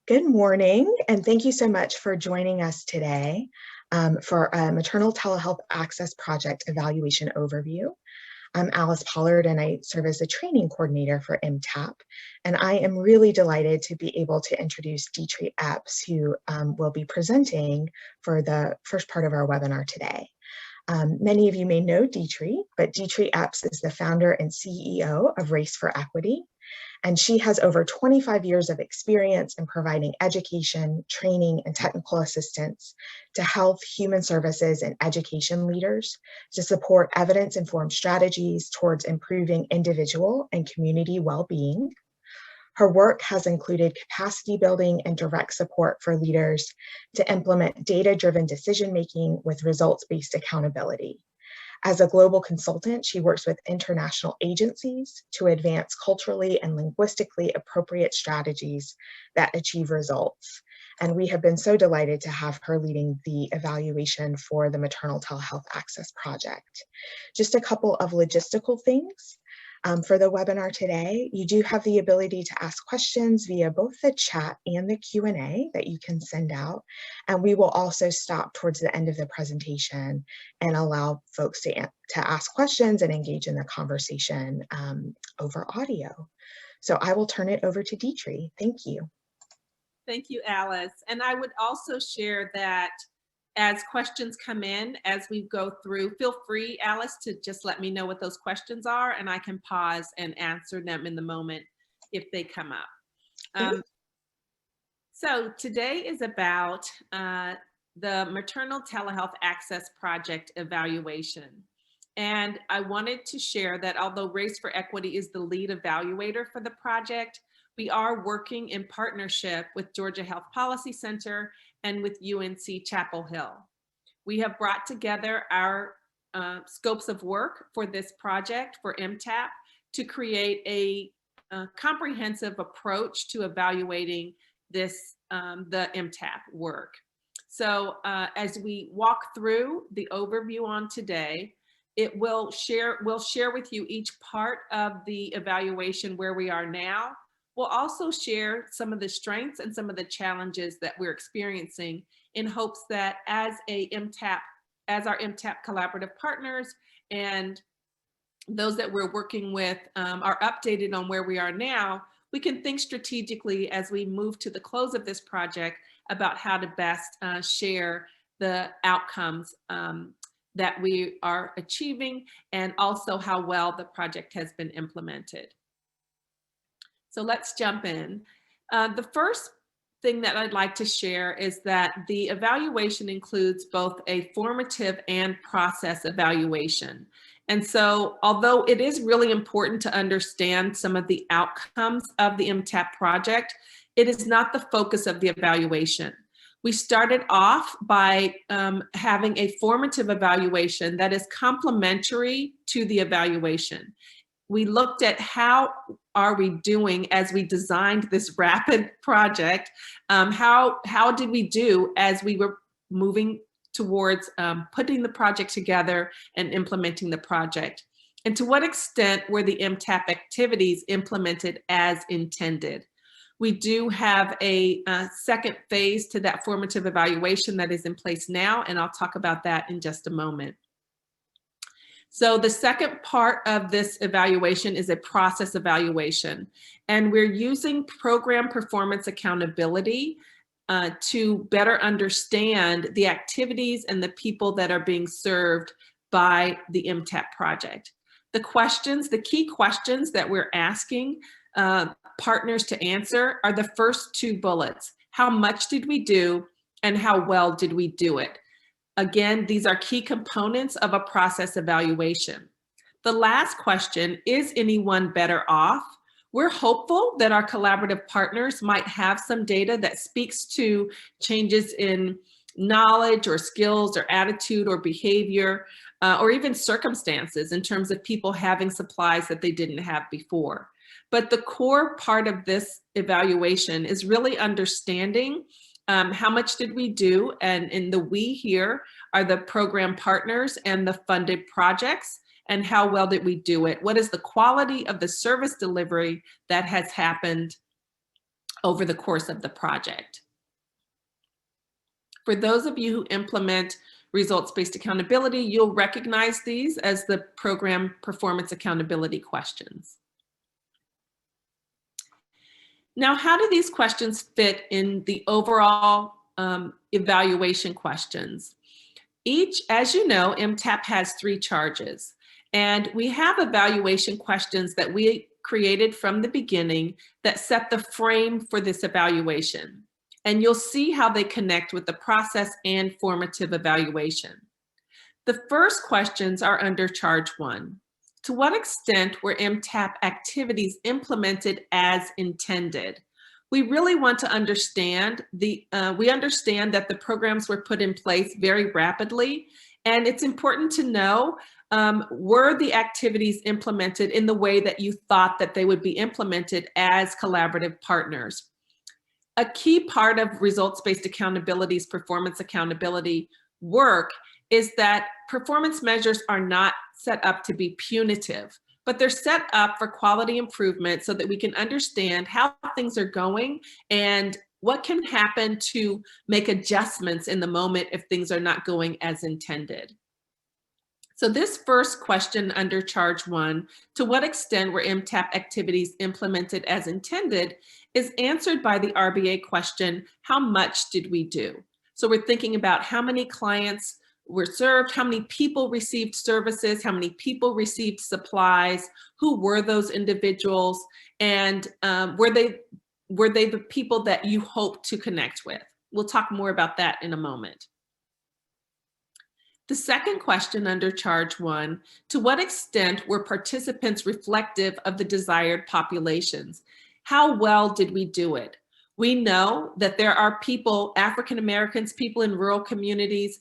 Good morning, and thank you so much for joining us today for a Maternal Telehealth Access Project Evaluation Overview. I'm Alice Pollard, and I serve as the training coordinator for MTAP. And I am really delighted to be able to introduce Dietrich Epps, who will be presenting for the first part of our webinar today. Many of you may know Dietrich, but Dietrich Epps is the founder and CEO of Race for Equity. And she has over 25 years of experience in providing education, training, and technical assistance to health, human services, and education leaders to support evidence-informed strategies towards improving individual and community well-being. Her work has included capacity building and direct support for leaders to implement data-driven decision-making with results-based accountability. As a global consultant, she works with international agencies to advance culturally and linguistically appropriate strategies that achieve results. And we have been so delighted to have her leading the evaluation for the Maternal Telehealth Access Project. Just a couple of logistical things. For the webinar today, you do have the ability to ask questions via both the chat and the Q&A that you can send out. And we will also stop towards the end of the presentation and allow folks to ask questions and engage in the conversation over audio. So I will turn it over to Dietrich. Thank you. Thank you, Alice. And I would also share that as questions come in, as we go through, feel free, Alice, to just let me know what those questions are, and I can pause and answer them in the moment if they come up. So today is about the Maternal Telehealth Access Project evaluation. And I wanted to share that although Race for Equity is the lead evaluator for the project, we are working in partnership with Georgia Health Policy Center and with UNC Chapel Hill. We have brought together our scopes of work for this project for MTAP to create a comprehensive approach to evaluating this, the MTAP work. So as we walk through the overview on today, we'll share with you each part of the evaluation where we are now. We'll also share some of the strengths and some of the challenges that we're experiencing in hopes that as our MTAP collaborative partners and those that we're working with are updated on where we are now, we can think strategically as we move to the close of this project about how to best share the outcomes that we are achieving and also how well the project has been implemented. So let's jump in. The first thing that I'd like to share is that the evaluation includes both a formative and process evaluation. And so although it is really important to understand some of the outcomes of the MTAP project, it is not the focus of the evaluation. We started off by having a formative evaluation that is complementary to the evaluation. We looked at how are we doing as we designed this rapid project. How did we do as we were moving towards putting the project together and implementing the project? And to what extent were the MTAP activities implemented as intended? We do have a second phase to that formative evaluation that is in place now, and I'll talk about that in just a moment. So the second part of this evaluation is a process evaluation, and we're using program performance accountability to better understand the activities and the people that are being served by the MTAP project. The key questions that we're asking partners to answer are the first two bullets. How much did we do and how well did we do it? Again, these are key components of a process evaluation. The last question, is anyone better off? We're hopeful that our collaborative partners might have some data that speaks to changes in knowledge or skills or attitude or behavior or even circumstances in terms of people having supplies that they didn't have before. But the core part of this evaluation is really understanding how much did we do? And in the we here are the program partners and the funded projects, and how well did we do it? What is the quality of the service delivery that has happened over the course of the project. For those of you who implement results-based accountability, you'll recognize these as the program performance accountability questions. Now, how do these questions fit in the overall evaluation questions? Each, as you know, MTAP has 3 charges, and we have evaluation questions that we created from the beginning that set the frame for this evaluation. And you'll see how they connect with the process and formative evaluation. The first questions are under charge 1. To what extent were MTAP activities implemented as intended? We really want to understand we understand that the programs were put in place very rapidly, and it's important to know, were the activities implemented in the way that you thought that they would be implemented as collaborative partners? A key part of results-based accountability's performance accountability work is that performance measures are not set up to be punitive, but they're set up for quality improvement so that we can understand how things are going and what can happen to make adjustments in the moment if things are not going as intended. So this first question under charge 1, to what extent were MTAP activities implemented as intended, is answered by the RBA question, how much did we do? So we're thinking about how many clients were served, how many people received services, how many people received supplies, who were those individuals, and were they the people that you hope to connect with? We'll talk more about that in a moment. The second question under charge 1, to what extent were participants reflective of the desired populations? How well did we do it? We know that there are people, African Americans, people in rural communities,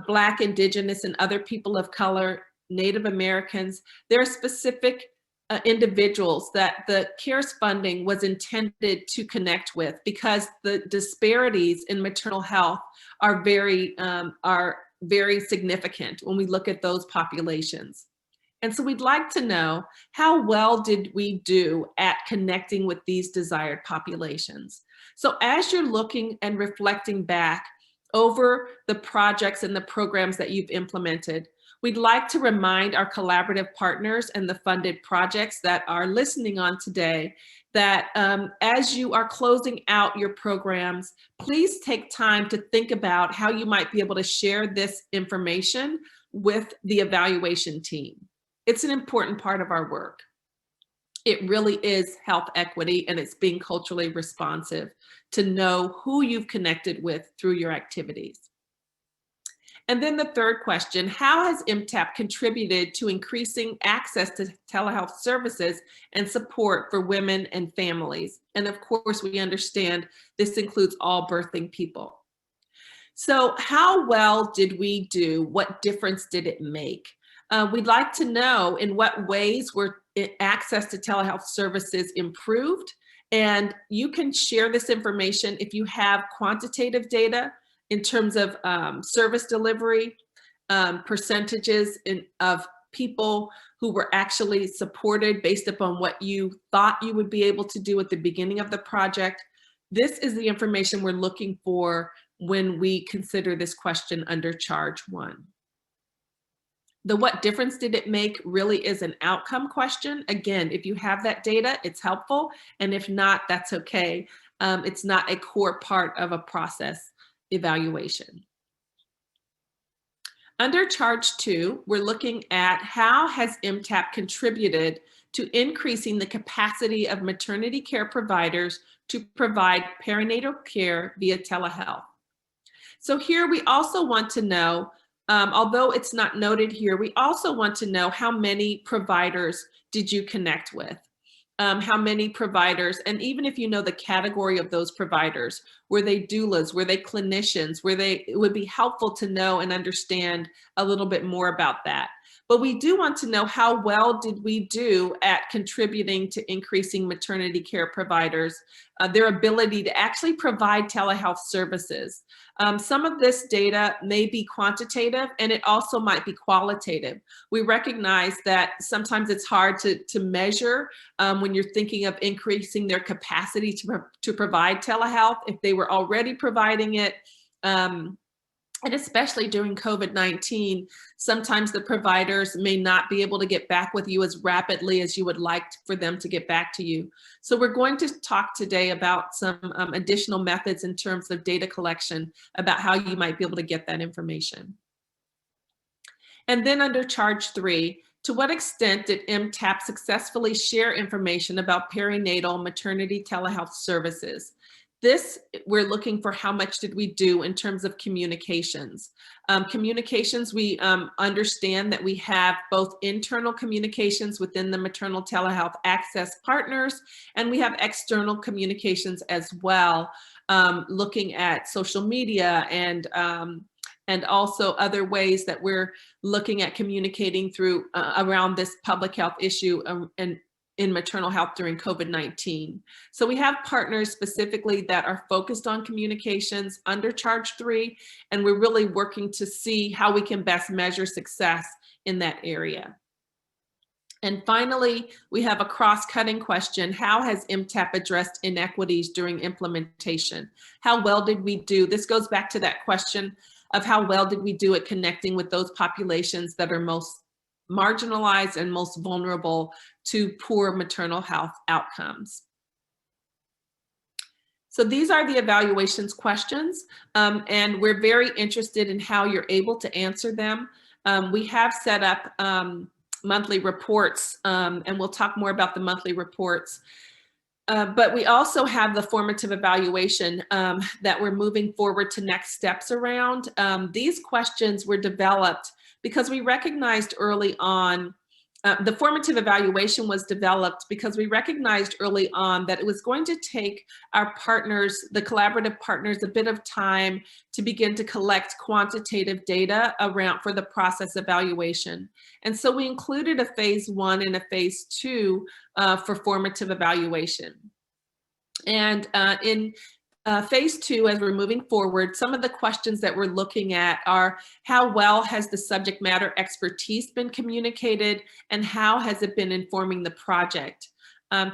Black, Indigenous, and other people of color, Native Americans. There are specific individuals that the CARES funding was intended to connect with, because the disparities in maternal health are very significant when we look at those populations. And so we'd like to know, how well did we do at connecting with these desired populations? So as you're looking and reflecting back over the projects and the programs that you've implemented, we'd like to remind our collaborative partners and the funded projects that are listening on today that as you are closing out your programs, please take time to think about how you might be able to share this information with the evaluation team. It's an important part of our work. It really is health equity, and it's being culturally responsive to know who you've connected with through your activities. And then the third question, how has MTAP contributed to increasing access to telehealth services and support for women and families? And of course, we understand this includes all birthing people. So how well did we do? What difference did it make? We'd like to know in what ways were access to telehealth services improved. And you can share this information if you have quantitative data in terms of service delivery, percentages of people who were actually supported based upon what you thought you would be able to do at the beginning of the project. This is the information we're looking for when we consider this question under charge 1. The what difference did it make really is an outcome question. Again, if you have that data, it's helpful. And if not, that's okay. It's not a core part of a process evaluation. Under charge 2, we're looking at how has MTAP contributed to increasing the capacity of maternity care providers to provide perinatal care via telehealth. So here we also want to know, although it's not noted here, we also want to know how many providers did you connect with? How many providers, and even if you know the category of those providers, were they doulas, were they clinicians, it would be helpful to know and understand a little bit more about that. But we do want to know, how well did we do at contributing to increasing maternity care providers, their ability to actually provide telehealth services. Some of this data may be quantitative, and it also might be qualitative. We recognize that sometimes it's hard to measure when you're thinking of increasing their capacity to provide telehealth if they were already providing it. And especially during COVID-19, sometimes the providers may not be able to get back with you as rapidly as you would like for them to get back to you. So we're going to talk today about some additional methods in terms of data collection, about how you might be able to get that information. And then under charge 3, to what extent did MTAP successfully share information about perinatal maternity telehealth services? This, we're looking for how much did we do in terms of communications. Communications, we understand that we have both internal communications within the maternal telehealth access partners, and we have external communications as well, looking at social media and also other ways that we're looking at communicating through around this public health issue and in maternal health during COVID-19. So we have partners specifically that are focused on communications under charge 3, and we're really working to see how we can best measure success in that area. And finally, we have a cross-cutting question. How has MTAP addressed inequities during implementation? How well did we do? This goes back to that question of how well did we do at connecting with those populations that are most marginalized and most vulnerable to poor maternal health outcomes. So these are the evaluations questions, and we're very interested in how you're able to answer them. We have set up monthly reports, and we'll talk more about the monthly reports. But we also have the formative evaluation that we're moving forward to next steps around. These questions were developed because we recognized early on, the formative evaluation was developed because we recognized early on that it was going to take our partners, the collaborative partners, a bit of time to begin to collect quantitative data around for the process evaluation. And so we included a phase 1 and a phase 2 for formative evaluation. And in phase 2, as we're moving forward, some of the questions that we're looking at are, how well has the subject matter expertise been communicated, and how has it been informing the project?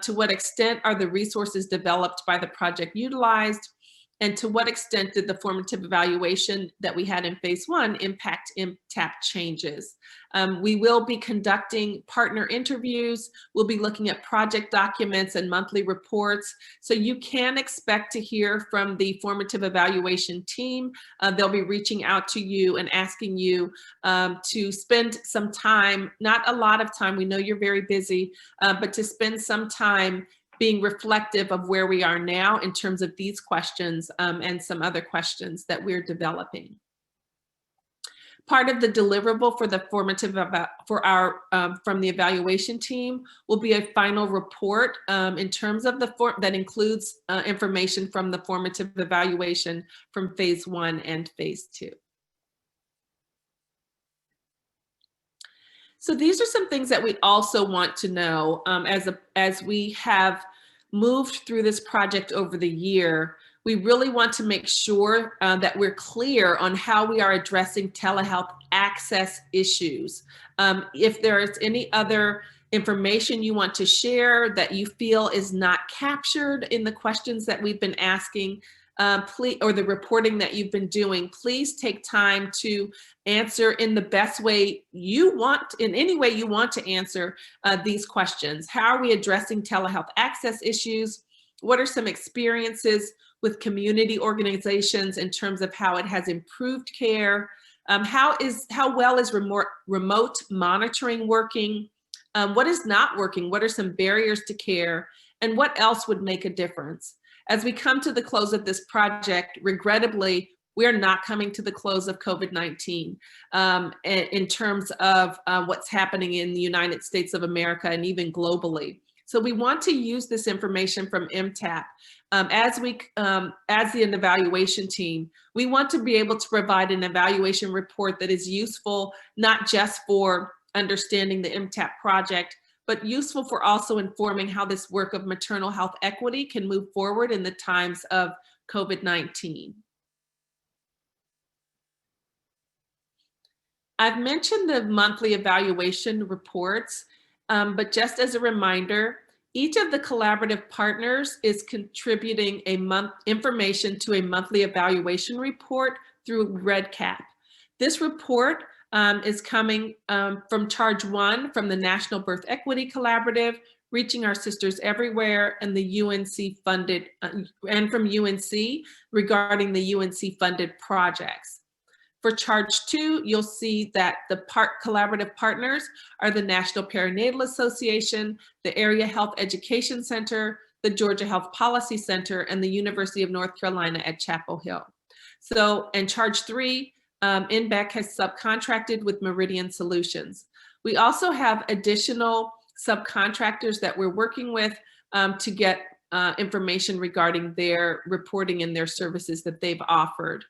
To what extent are the resources developed by the project utilized? And to what extent did the formative evaluation that we had in phase 1 impact MTAP changes? We will be conducting partner interviews. We'll be looking at project documents and monthly reports. So you can expect to hear from the formative evaluation team. They'll be reaching out to you and asking you to spend some time, not a lot of time, we know you're very busy, but to spend some time being reflective of where we are now in terms of these questions and some other questions that we're developing. Part of the deliverable for the formative from the evaluation team will be a final report in terms of that includes information from the formative evaluation from phase 1 and phase 2. So these are some things that we also want to know as we have moved through this project over the year. We really want to make sure that we're clear on how we are addressing telehealth access issues. If there is any other information you want to share that you feel is not captured in the questions that we've been asking, please, or the reporting that you've been doing, please take time to answer in the best way you want, in any way you want to answer these questions. How are we addressing telehealth access issues? What are some experiences with community organizations in terms of how it has improved care? How well is remote monitoring working? What is not working? What are some barriers to care? And what else would make a difference? As we come to the close of this project, regrettably, we are not coming to the close of COVID-19 in terms of what's happening in the United States of America and even globally. So we want to use this information from MTAP as the evaluation team. We want to be able to provide an evaluation report that is useful, not just for understanding the MTAP project, but useful for also informing how this work of maternal health equity can move forward in the times of COVID-19. I've mentioned the monthly evaluation reports, but just as a reminder, each of the collaborative partners is contributing information to a monthly evaluation report through REDCap. This report is coming from Charge 1 from the National Birth Equity Collaborative, Reaching Our Sisters Everywhere, and the UNC funded, and from UNC regarding the UNC funded projects. For Charge 2, you'll see that the collaborative partners are the National Perinatal Association, the Area Health Education Center, the Georgia Health Policy Center, and the University of North Carolina at Chapel Hill. So, and Charge 3, NBEC has subcontracted with Meridian Solutions. We also have additional subcontractors that we're working with to get information regarding their reporting and their services that they've offered.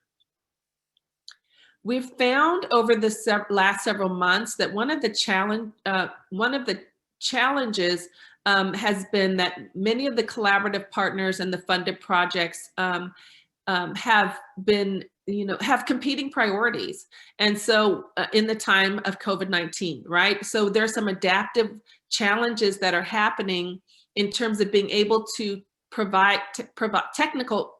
We've found over the last several months that one of the challenges has been that many of the collaborative partners and the funded projects have been, have competing priorities. And so in the time of COVID-19, right? So there's some adaptive challenges that are happening in terms of being able to provide technical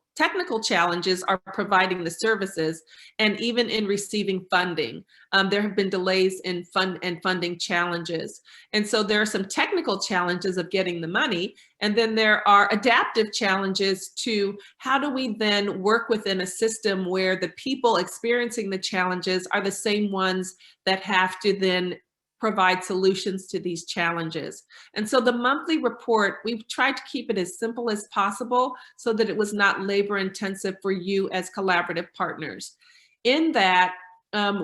challenges are providing the services, and even in receiving funding. There have been delays in funding challenges. And so there are some technical challenges of getting the money, and then there are adaptive challenges to how do we then work within a system where the people experiencing the challenges are the same ones that have to then provide solutions to these challenges. And so the monthly report, we've tried to keep it as simple as possible so that it was not labor intensive for you as collaborative partners. In that,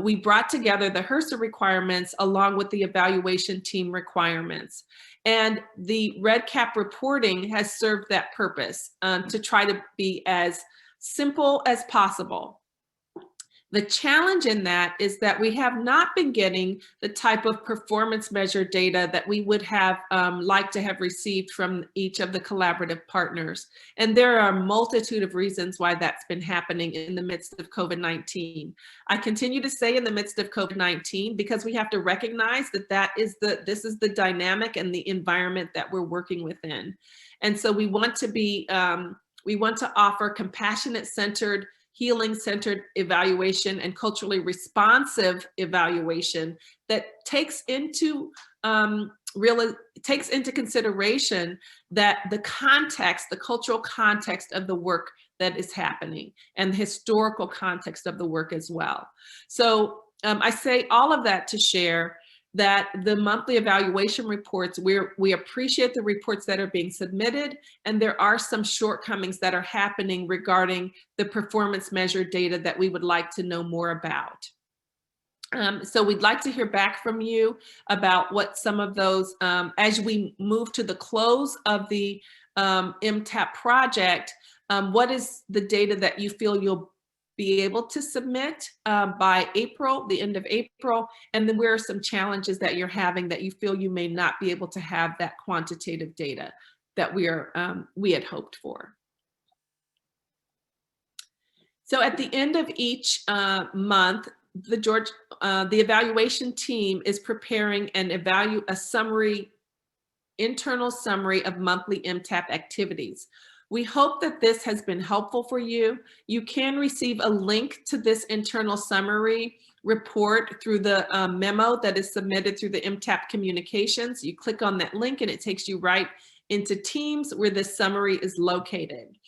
we brought together the HRSA requirements along with the evaluation team requirements. And the REDCap reporting has served that purpose to try to be as simple as possible. The challenge in that is that we have not been getting the type of performance measure data that we would have liked to have received from each of the collaborative partners. And there are a multitude of reasons why that's been happening in the midst of COVID-19. I continue to say in the midst of COVID-19 because we have to recognize that this is the dynamic and the environment that we're working within. And so we want to offer compassionate centered, healing-centered evaluation and culturally responsive evaluation that takes into consideration that the context, the cultural context of the work that is happening and the historical context of the work as well. So I say all of that to share that the monthly evaluation reports, we appreciate the reports that are being submitted, and there are some shortcomings that are happening regarding the performance measure data that we would like to know more about. So we'd like to hear back from you about what some of those, as we move to the close of the MTAP project, what is the data that you feel you'll be able to submit by April, the end of April, and then where are some challenges that you're having that you feel you may not be able to have that quantitative data that we had hoped for. So at the end of each month, the evaluation team is preparing a summary, internal summary of monthly MTAP activities. We hope that this has been helpful for you. You can receive a link to this internal summary report through the memo that is submitted through the MTAP communications. You click on that link and it takes you right into Teams where this summary is located.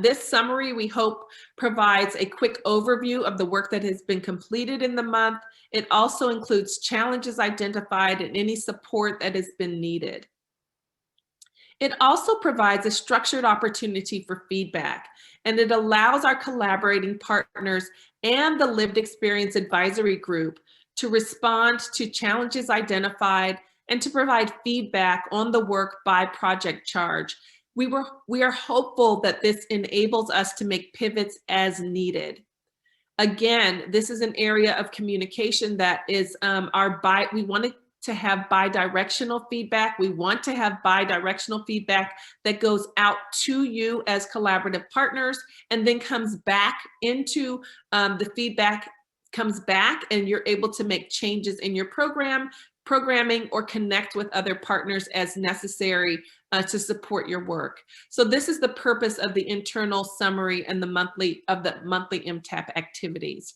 This summary, we hope, provides a quick overview of the work that has been completed in the month. It also includes challenges identified and any support that has been needed. It also provides a structured opportunity for feedback, and it allows our collaborating partners and the Lived Experience Advisory Group to respond to challenges identified and to provide feedback on the work by project charge. We are hopeful that this enables us to make pivots as needed. Again, this is an area of communication that is we want to have bi-directional feedback. We want to have bi-directional feedback that goes out to you as collaborative partners and then comes back into the feedback comes back and you're able to make changes in your programming or connect with other partners as necessary to support your work. So this is the purpose of the internal summary and the monthly MTAP activities.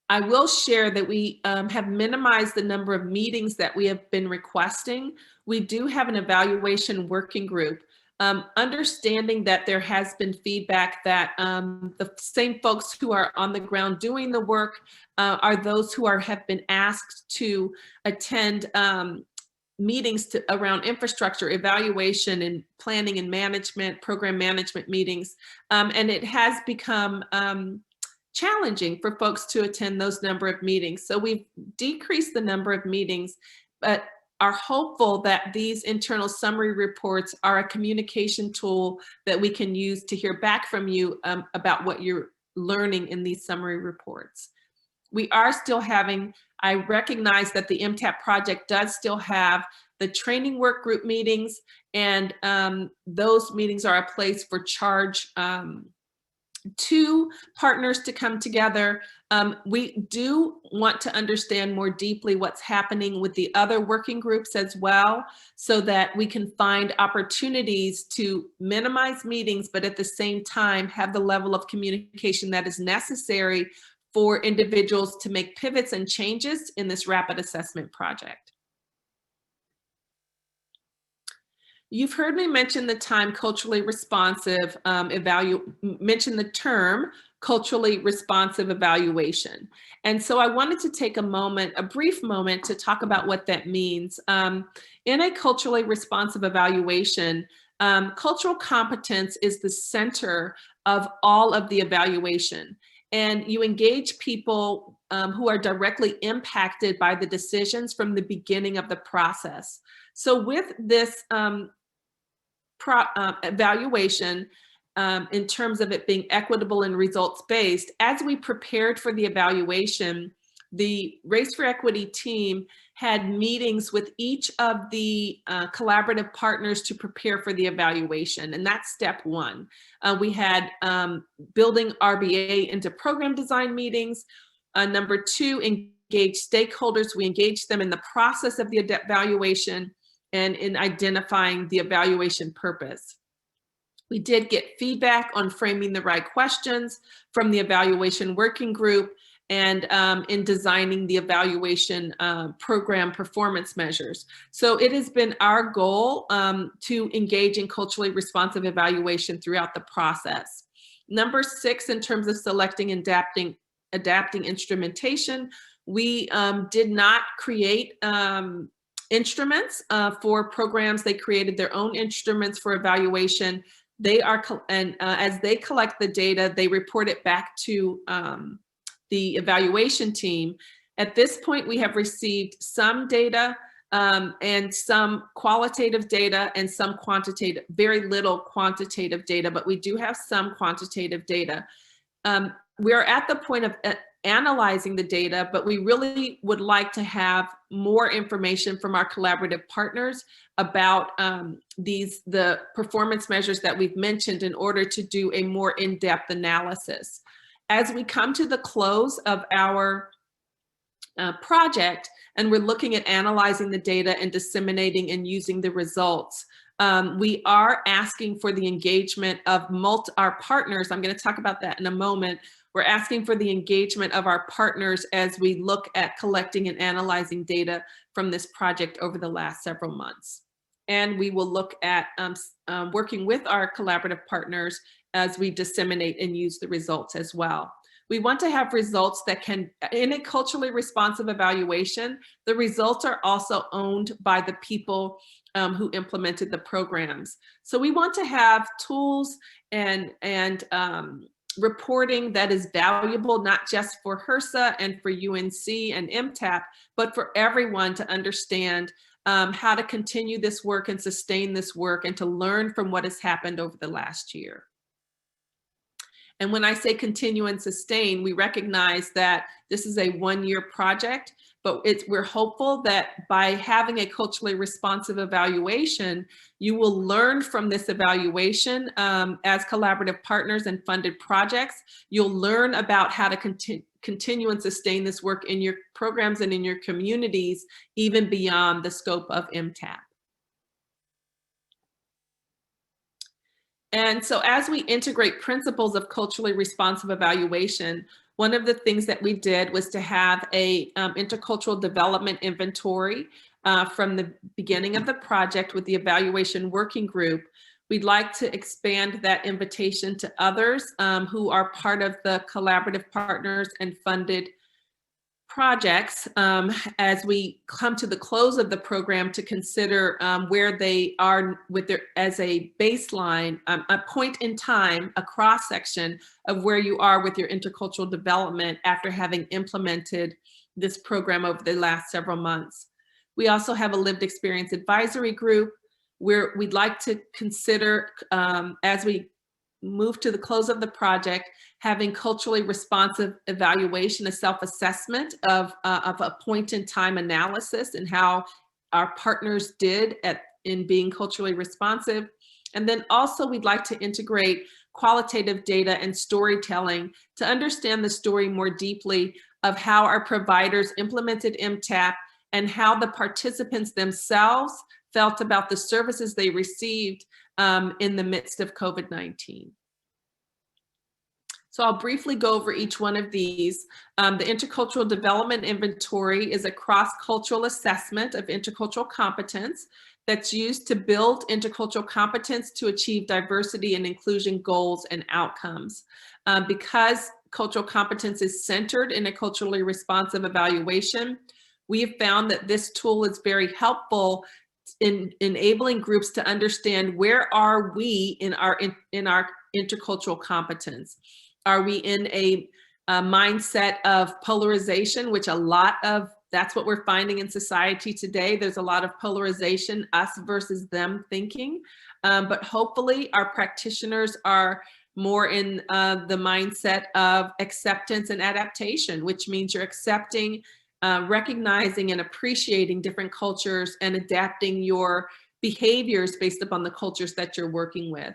I will share that we have minimized the number of meetings that we have been requesting. We do have an evaluation working group. Understanding that there has been feedback that the same folks who are on the ground doing the work are those who have been asked to attend meetings around infrastructure evaluation and planning and management, program management meetings. And it has become challenging for folks to attend those number of meetings. So we've decreased the number of meetings, but are hopeful that these internal summary reports are a communication tool that we can use to hear back from you about what you're learning in these summary reports. We are still having, I recognize that the MTAP project does still have the training work group meetings, and those meetings are a place for charge two partners to come together. We do want to understand more deeply what's happening with the other working groups as well, so that we can find opportunities to minimize meetings, but at the same time have the level of communication that is necessary for individuals to make pivots and changes in this rapid assessment project. You've heard me mention the term culturally responsive evaluation. And so I wanted to take a brief moment to talk about what that means. In a culturally responsive evaluation, cultural competence is the center of all of the evaluation. And you engage people who are directly impacted by the decisions from the beginning of the process. So with this evaluation, in terms of it being equitable and results-based, as we prepared for the evaluation, the Race for Equity team had meetings with each of the collaborative partners to prepare for the evaluation, and that's step one. We had building RBA into program design meetings. Number two, engage stakeholders. We engaged them in the process of the evaluation and in identifying the evaluation purpose. We did get feedback on framing the right questions from the evaluation working group and in designing the evaluation program performance measures. So it has been our goal to engage in culturally responsive evaluation throughout the process. Number 6, in terms of selecting and adapting instrumentation, we did not create instruments for programs. They created their own instruments for evaluation. They are, as they collect the data, they report it back to the evaluation team. At this point, we have received some data and some qualitative data and some quantitative, very little quantitative data, but we do have some quantitative data. We are at the point of analyzing the data, but we really would like to have more information from our collaborative partners about the performance measures that we've mentioned in order to do a more in-depth analysis. As we come to the close of our project and we're looking at analyzing the data and disseminating and using the results, we are asking for the engagement of our partners. I'm going to talk about that in a moment. We're asking for the engagement of our partners as we look at collecting and analyzing data from this project over the last several months. And we will look at working with our collaborative partners as we disseminate and use the results as well. We want to have results that can, in a culturally responsive evaluation, the results are also owned by the people who implemented the programs. So we want to have tools and reporting that is valuable, not just for HRSA and for UNC and MTAP, but for everyone to understand how to continue this work and sustain this work and to learn from what has happened over the last year. And when I say continue and sustain, we recognize that this is a one-year project, but we're hopeful that by having a culturally responsive evaluation, you will learn from this evaluation as collaborative partners and funded projects. You'll learn about how to continue and sustain this work in your programs and in your communities, even beyond the scope of MTAP. And so as we integrate principles of culturally responsive evaluation, one of the things that we did was to have a intercultural development inventory from the beginning of the project with the evaluation working group. We'd like to expand that invitation to others who are part of the collaborative partners and funded projects as we come to the close of the program to consider where they are with their, as a baseline, a point in time, a cross section of where you are with your intercultural development after having implemented this program over the last several months. We also have a lived experience advisory group where we'd like to consider as we move to the close of the project, having culturally responsive evaluation, a self-assessment of a point in time analysis and how our partners did in being culturally responsive. And then also we'd like to integrate qualitative data and storytelling to understand the story more deeply of how our providers implemented MTAP and how the participants themselves felt about the services they received in the midst of COVID-19. So I'll briefly go over each one of these. The Intercultural Development Inventory is a cross-cultural assessment of intercultural competence that's used to build intercultural competence to achieve diversity and inclusion goals and outcomes. Because cultural competence is centered in a culturally responsive evaluation, we have found that this tool is very helpful in enabling groups to understand where are we in our intercultural competence. Are we in a mindset of polarization, which that's what we're finding in society today. There's a lot of polarization, us versus them thinking, but hopefully our practitioners are more in the mindset of acceptance and adaptation, which means you're accepting, recognizing and appreciating different cultures and adapting your behaviors based upon the cultures that you're working with.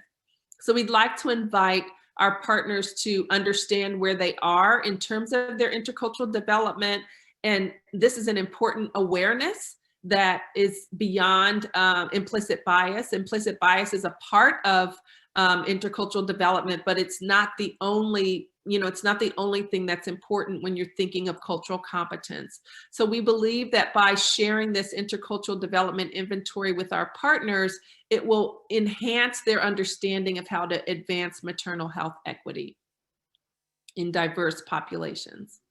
So we'd like to invite our partners to understand where they are in terms of their intercultural development. And this is an important awareness that is beyond implicit bias. Implicit bias is a part of intercultural development, but it's not the only, it's not the only thing that's important when you're thinking of cultural competence. So we believe that by sharing this intercultural development inventory with our partners, it will enhance their understanding of how to advance maternal health equity in diverse populations.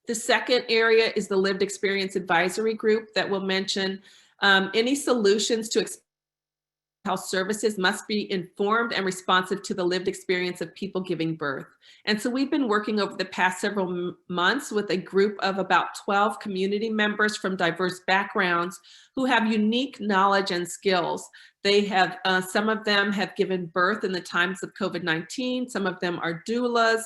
The second area is the lived experience advisory group that will mention any solutions to health services must be informed and responsive to the lived experience of people giving birth. And so we've been working over the past several months with a group of about 12 community members from diverse backgrounds who have unique knowledge and skills. They have, some of them have given birth in the times of COVID-19. Some of them are doulas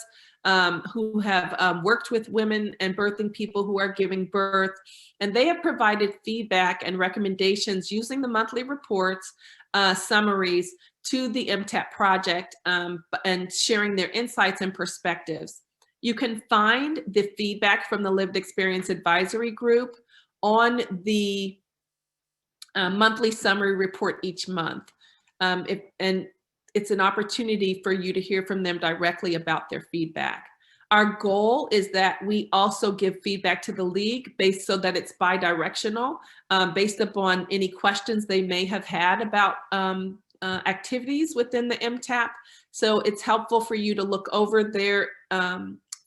who have worked with women and birthing people who are giving birth. And they have provided feedback and recommendations using the monthly reports, summaries to the MTAP project and sharing their insights and perspectives. You can find the feedback from the Lived Experience Advisory Group on the monthly summary report each month. And it's an opportunity for you to hear from them directly about their feedback. Our goal is that we also give feedback to the league based so that it's bi-directional, based upon any questions they may have had about activities within the MTAP. So it's helpful for you to look over their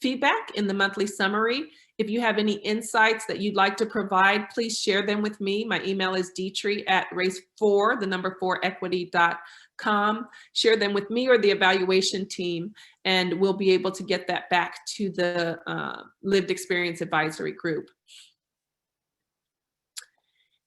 feedback in the monthly summary. If you have any insights that you'd like to provide, please share them with me. My email is race4equity.com. Share them with me or the evaluation team, and we'll be able to get that back to the Lived Experience Advisory Group.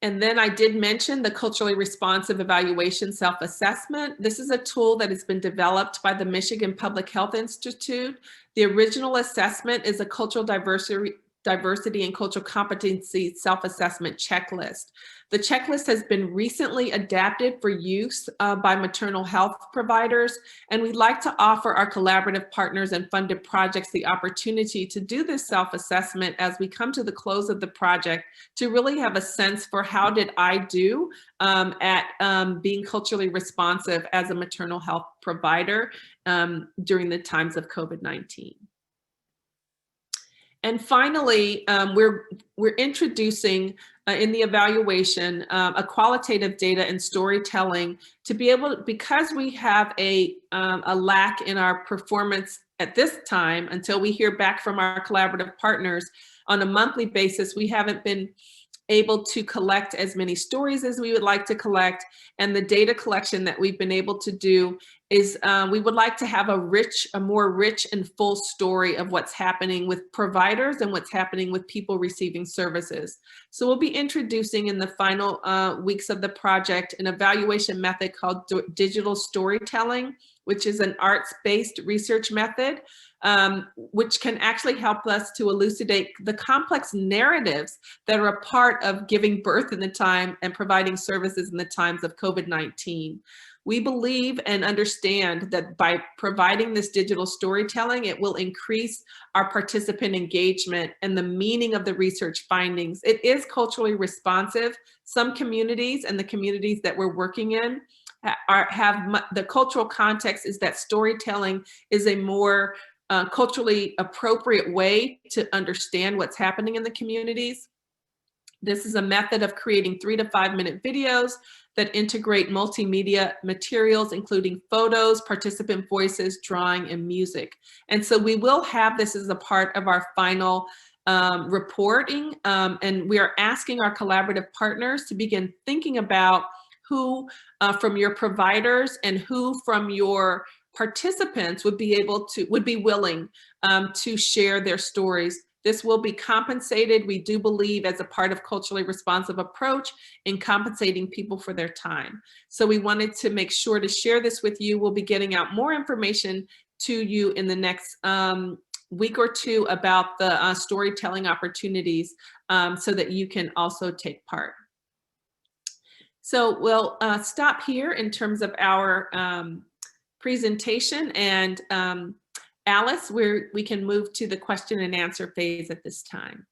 And then I did mention the culturally responsive evaluation self-assessment. This is a tool that has been developed by the Michigan Public Health Institute. The original assessment is a cultural diversity and cultural competency self-assessment checklist. The checklist has been recently adapted for use by maternal health providers, and we'd like to offer our collaborative partners and funded projects the opportunity to do this self-assessment as we come to the close of the project, to really have a sense for how did I do at being culturally responsive as a maternal health provider during the times of COVID-19. And finally, we're introducing in the evaluation a qualitative data and storytelling to be able, because we have a lack in our performance at this time until we hear back from our collaborative partners on a monthly basis. We haven't been able to collect as many stories as we would like to collect, and the data collection that we've been able to do is we would like to have a more rich and full story of what's happening with providers and what's happening with people receiving services. So we'll be introducing in the final weeks of the project an evaluation method called digital storytelling, which is an arts-based research method, which can actually help us to elucidate the complex narratives that are a part of giving birth in the time and providing services in the times of COVID-19. We believe and understand that by providing this digital storytelling, it will increase our participant engagement and the meaning of the research findings. It is culturally responsive. Some communities and the communities that we're working in have the cultural context is that storytelling is a more culturally appropriate way to understand what's happening in the communities. This is a method of creating 3 to 5 minute videos that integrate multimedia materials, including photos, participant voices, drawing, and music. And so we will have this as a part of our final reporting, and we are asking our collaborative partners to begin thinking about who from your providers and who from your participants would be willing to share their stories. This will be compensated, we do believe, as a part of culturally responsive approach in compensating people for their time. So we wanted to make sure to share this with you. We'll be getting out more information to you in the next week or two about the storytelling opportunities so that you can also take part. So we'll stop here in terms of our presentation, and Alice, we can move to the question and answer phase at this time.